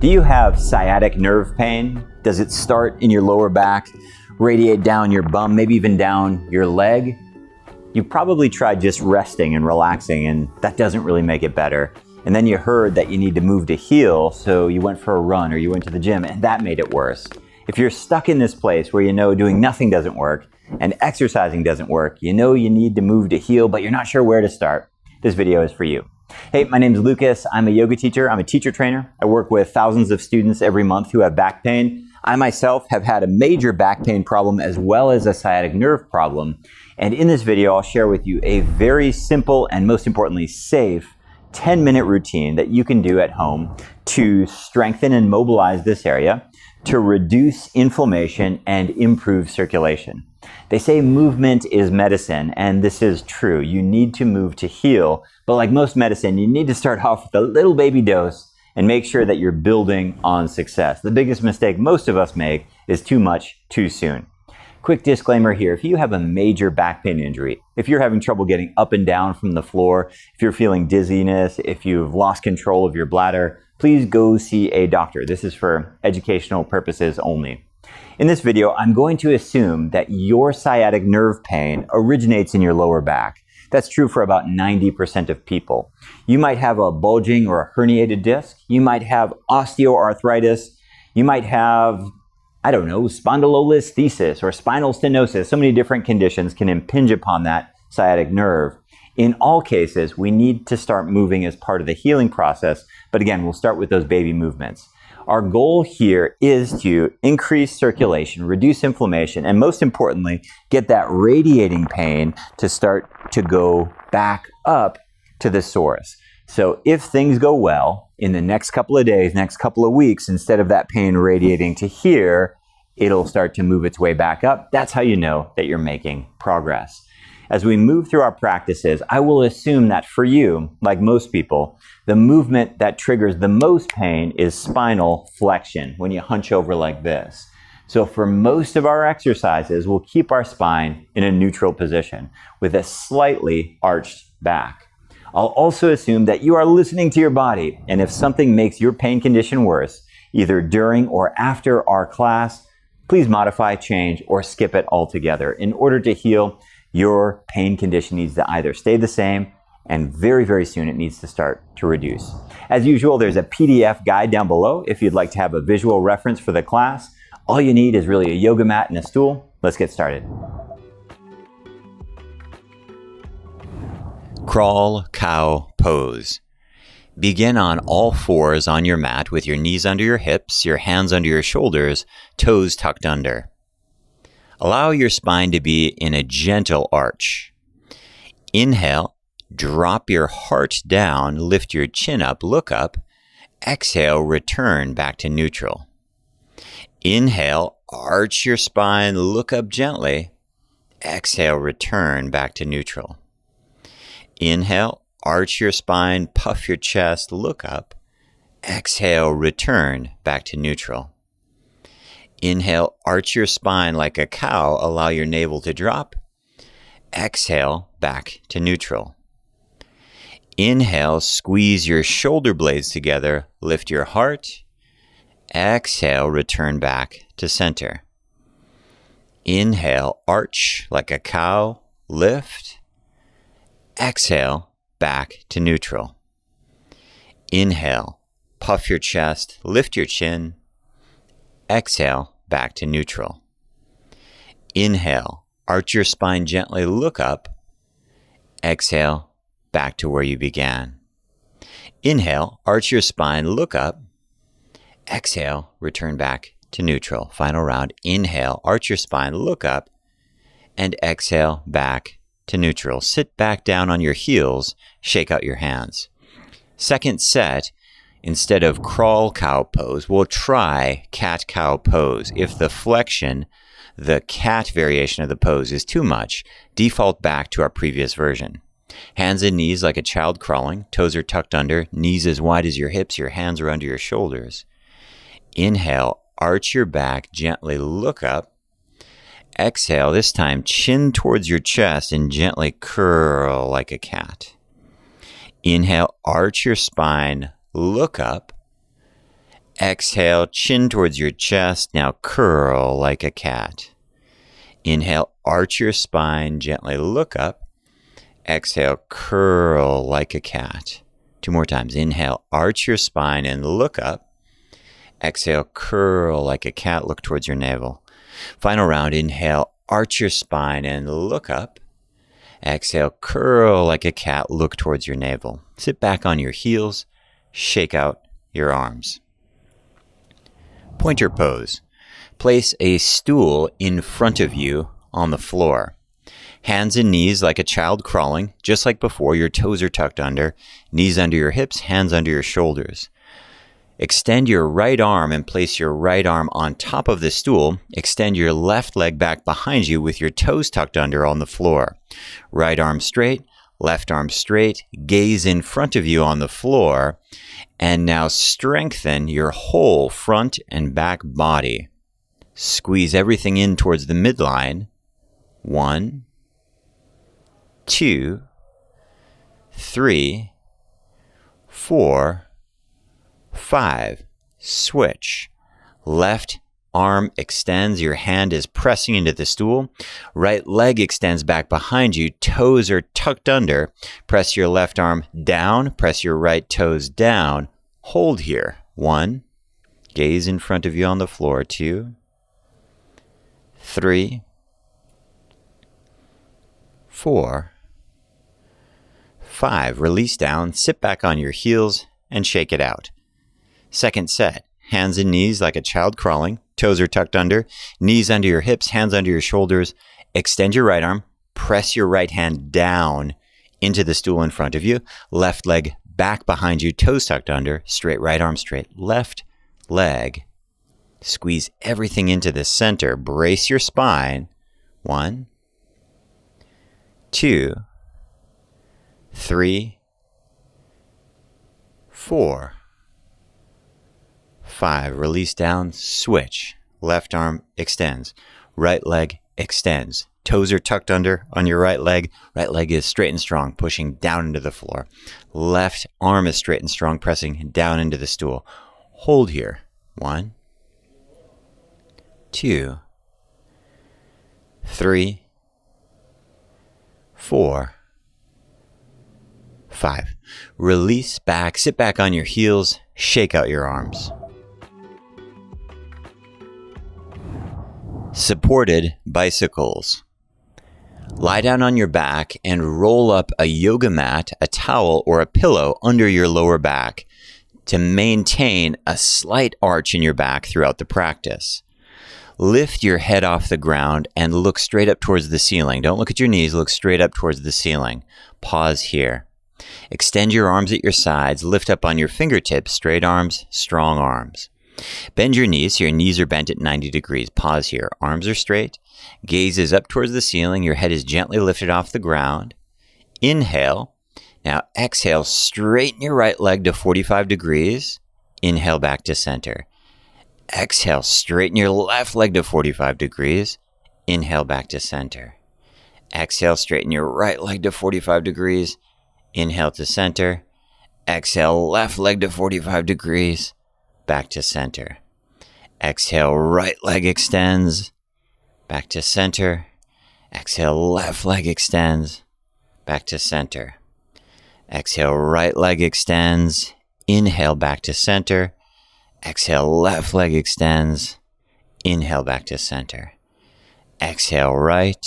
Do you have sciatic nerve pain? Does it start in your lower back, radiate down your bum, maybe even down your leg? You probably tried just resting and relaxing, and that doesn't really make it better. And then you heard that you need to move to heal, so you went for a run or you went to the gym, and that made it worse. If you're stuck in this place where you know doing nothing doesn't work and exercising doesn't work, you know you need to move to heal, but you're not sure where to start, this video is for you. Hey, my name is Lucas. I'm a yoga teacher. I'm a teacher trainer. I work with thousands of students every month who have back pain. I myself have had a major back pain problem as well as a sciatic nerve problem. And in this video, I'll share with you a very simple and most importantly, safe 10-minute routine that you can do at home to strengthen and mobilize this area, to reduce inflammation and improve circulation. They say movement is medicine, and this is true. You need to move to heal, but like most medicine, you need to start off with a little baby dose and make sure that you're building on success. The biggest mistake most of us make is too much too soon. Quick disclaimer here, if you have a major back pain injury, if you're having trouble getting up and down from the floor, if you're feeling dizziness, if you've lost control of your bladder, please go see a doctor. This is for educational purposes only. In this video, I'm going to assume that your sciatic nerve pain originates in your lower back. That's true for about 90% of people. You might have a bulging or a herniated disc. You might have osteoarthritis. You might have, I don't know, spondylolisthesis or spinal stenosis. So many different conditions can impinge upon that sciatic nerve. In all cases, we need to start moving as part of the healing process. But again, we'll start with those baby movements. Our goal here is to increase circulation, reduce inflammation, and most importantly, get that radiating pain to start to go back up to the source. So if things go well, in the next couple of days, next couple of weeks, instead of that pain radiating to here, it'll start to move its way back up. That's how you know that you're making progress. As we move through our practices, I will assume that for you, like most people, the movement that triggers the most pain is spinal flexion, when you hunch over like this. So for most of our exercises, we'll keep our spine in a neutral position with a slightly arched back. I'll also assume that you are listening to your body, and if something makes your pain condition worse, either during or after our class, please modify, change, or skip it altogether. In order to heal, your pain condition needs to either stay the same, and very, very soon it needs to start to reduce. As usual, there's a PDF guide down below if you'd like to have a visual reference for the class. All you need is really a yoga mat and a stool. Let's get started. Crawl cow pose. Begin on all fours on your mat with your knees under your hips, your hands under your shoulders, toes tucked under. Allow your spine to be in a gentle arch. Inhale, drop your heart down, lift your chin up, look up. Exhale, return back to neutral. Inhale, arch your spine, look up gently. Exhale, return back to neutral. Inhale, arch your spine, puff your chest, look up. Exhale, return back to neutral. Inhale, arch your spine like a cow, allow your navel to drop. Exhale, back to neutral. Inhale, squeeze your shoulder blades together, lift your heart. Exhale, return back to center. Inhale, arch like a cow, lift. Exhale, back to neutral. Inhale, puff your chest, lift your chin. Exhale, back to neutral. Inhale, arch your spine gently, look up. Exhale, back to where you began. Inhale, arch your spine, look up. Exhale, return back to neutral. Final round. Inhale, arch your spine, look up. And exhale, back to neutral. Sit back down on your heels, shake out your hands. Second set, instead of crawl cow pose, we'll try cat cow pose. If the flexion, the cat variation of the pose is too much, default back to our previous version. Hands and knees like a child crawling, toes are tucked under, knees as wide as your hips, your hands are under your shoulders. Inhale, arch your back, gently look up. Exhale, this time chin towards your chest and gently curl like a cat. Inhale, arch your spine, look up. Exhale, chin towards your chest. Now curl like a cat. Inhale, arch your spine, gently look up. Exhale, curl like a cat. 2 more times. Inhale, arch your spine and look up. Exhale, curl like a cat, look towards your navel. Final round, inhale, arch your spine and look up. Exhale, curl like a cat, look towards your navel. Sit back on your heels, shake out your arms. Pointer pose. Place a stool in front of you on the floor. Hands and knees like a child crawling, just like before. Your toes are tucked under, knees under your hips, hands under your shoulders. Extend your right arm and place your right arm on top of the stool. Extend your left leg back behind you with your toes tucked under on the floor. Right arm straight, left arm straight, gaze in front of you on the floor, and now strengthen your whole front and back body. Squeeze everything in towards the midline. 1, 2, 3, 4, 5. Switch. Left arm extends. Your hand is pressing into the stool. Right leg extends back behind you. Toes are tucked under. Press your left arm down. Press your right toes down. Hold here. 1. Gaze in front of you on the floor. 2, 3, 4, 5. Release down. Sit back on your heels and shake it out. Second set. Hands and knees like a child crawling. Toes are tucked under. Knees under your hips, hands under your shoulders. Extend your right arm. Press your right hand down into the stool in front of you. Left leg back behind you, toes tucked under. Straight right arm straight. Left leg. Squeeze everything into the center. Brace your spine. 1, 2, 3, 4, 5. Release down. Switch. Left arm extends. Right leg extends. Toes are tucked under on your right leg. Right leg is straight and strong, pushing down into the floor. Left arm is straight and strong, pressing down into the stool. Hold here. 1, 2, 3, 4, 5. Release back. Sit back on your heels. Shake out your arms. Supported bicycles. Lie down on your back and roll up a yoga mat, a towel, or a pillow under your lower back to maintain a slight arch in your back throughout the practice. Lift your head off the ground and look straight up towards the ceiling. Don't look at your knees, look straight up towards the ceiling. Pause here. Extend your arms at your sides, lift up on your fingertips, straight arms, strong arms. Bend your knees so your knees are bent at 90 degrees. Pause here. Arms are straight. Gaze is up towards the ceiling. Your head is gently lifted off the ground. Inhale. Now exhale. Straighten your right leg to 45 degrees. Inhale back to center. Exhale. Straighten your left leg to 45 degrees. Inhale back to center. Exhale. Straighten your right leg to 45 degrees. Inhale to center. Exhale. Left leg to 45 degrees. Back to center. Exhale, right leg extends. Back to center. Exhale, left leg extends. Back to center. Exhale, right leg extends. Inhale, back to center. Exhale, left leg extends. Inhale, back to center. Exhale, right.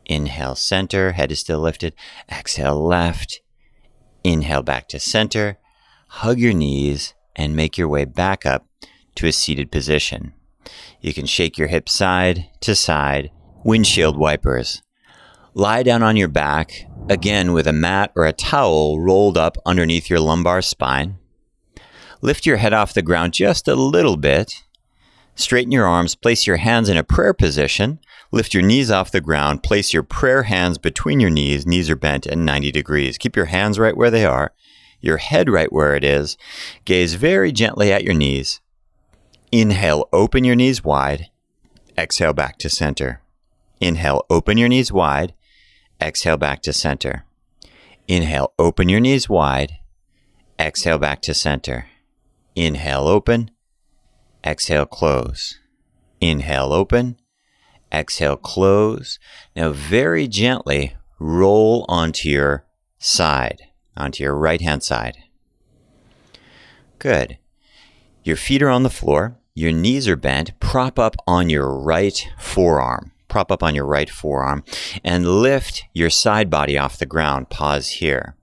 Inhale, center. Head is still lifted. Exhale, left. Inhale, back to center. Hug your knees and make your way back up to a seated position. You can shake your hips side to side. Windshield wipers. Lie down on your back, again with a mat or a towel rolled up underneath your lumbar spine. Lift your head off the ground just a little bit. Straighten your arms, place your hands in a prayer position. Lift your knees off the ground, place your prayer hands between your knees. Knees are bent at 90 degrees. Keep your hands right where they are. Your head right where it is. Gaze very gently at your knees. Inhale, open your knees wide. Exhale back to center. Inhale, open your knees wide. Exhale back to center. Inhale, open your knees wide. Exhale back to center. Inhale, open. Exhale, close. Inhale, open. Exhale, close. Now very gently roll onto your side, onto your right-hand side. Good. Your feet are on the floor. Your knees are bent. Prop up on your right forearm. Prop up on your right forearm and lift your side body off the ground. Pause here.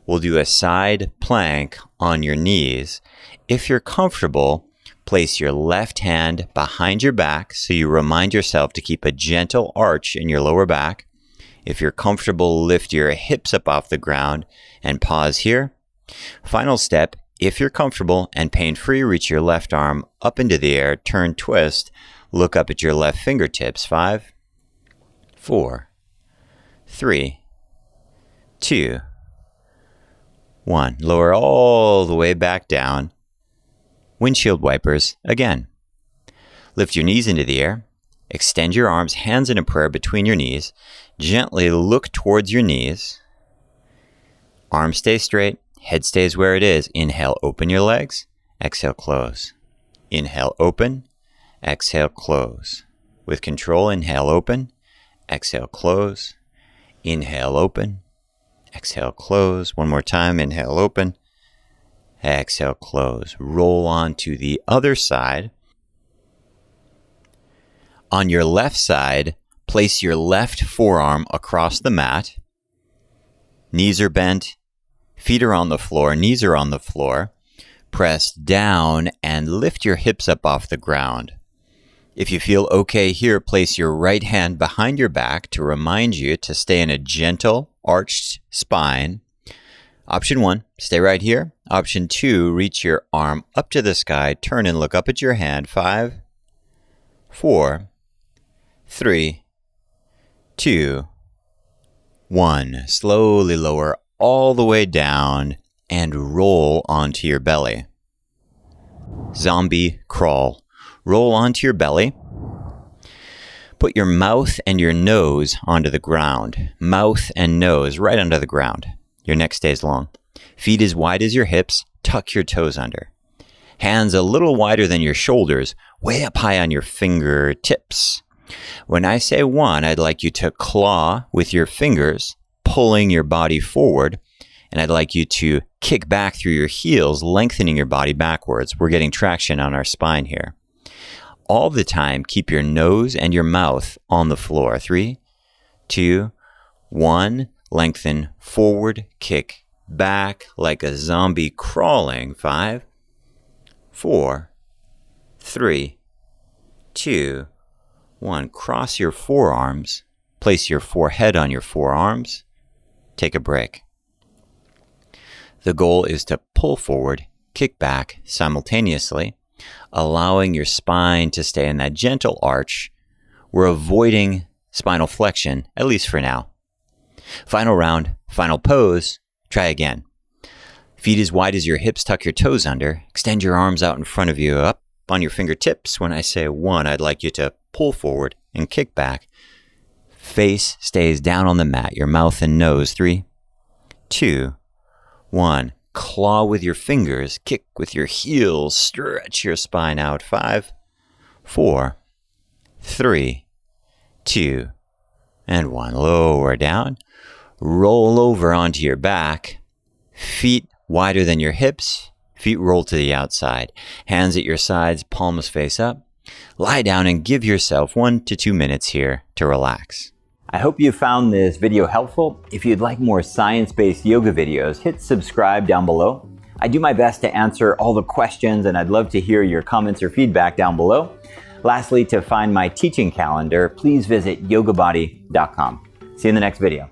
We'll do a side plank on your knees. If you're comfortable, place your left hand behind your back so you remind yourself to keep a gentle arch in your lower back. If you're comfortable, lift your hips up off the ground and pause here. Final step, if you're comfortable and pain-free, reach your left arm up into the air, turn, twist, look up at your left fingertips. 5, 4, 3, 2, 1. Lower all the way back down. Windshield wipers again. Lift your knees into the air. Extend your arms, hands in a prayer between your knees. Gently look towards your knees. Arms stay straight. Head stays where it is. Inhale, open your legs. Exhale, close. Inhale, open. Exhale, close. With control, inhale, open. Exhale, close. Inhale, open. Exhale, close. One more time. Inhale, open. Exhale, close. Roll on to the other side. On your left side, place your left forearm across the mat. Knees are bent. Feet are on the floor. Knees are on the floor. Press down and lift your hips up off the ground. If you feel okay here, place your right hand behind your back to remind you to stay in a gentle, arched spine. Option 1, stay right here. Option 2, reach your arm up to the sky, turn and look up at your hand. 5, 4, 3, 2, 1. Slowly lower all the way down and roll onto your belly. Zombie crawl. Roll onto your belly. Put your mouth and your nose onto the ground. Mouth and nose right under the ground. Your neck stays long. Feet as wide as your hips. Tuck your toes under. Hands a little wider than your shoulders, way up high on your fingertips. When I say 1, I'd like you to claw with your fingers, pulling your body forward, and I'd like you to kick back through your heels, lengthening your body backwards. We're getting traction on our spine here. All the time, keep your nose and your mouth on the floor. 3, 2, 1. Lengthen forward, kick back like a zombie crawling. 5, 4, 3, 2, 1. Cross your forearms. Place your forehead on your forearms. Take a break. The goal is to pull forward, kick back simultaneously, allowing your spine to stay in that gentle arch. We're avoiding spinal flexion, at least for now. Final round, final pose. Try again. Feet as wide as your hips, tuck your toes under. Extend your arms out in front of you, up on your fingertips. When I say 1, I'd like you to pull forward and kick back. Face stays down on the mat, your mouth and nose. 3, 2, 1. Claw with your fingers, kick with your heels, stretch your spine out. 5, 4, 3, 2, and 1. Lower down. Roll over onto your back. Feet wider than your hips. Feet roll to the outside. Hands at your sides, palms face up. Lie down and give yourself 1 to 2 minutes here to relax. I hope you found this video helpful. If you'd like more science-based yoga videos, hit subscribe down below. I do my best to answer all the questions, and I'd love to hear your comments or feedback down below. Lastly, to find my teaching calendar, please visit YOGABODY.com. See you in the next video.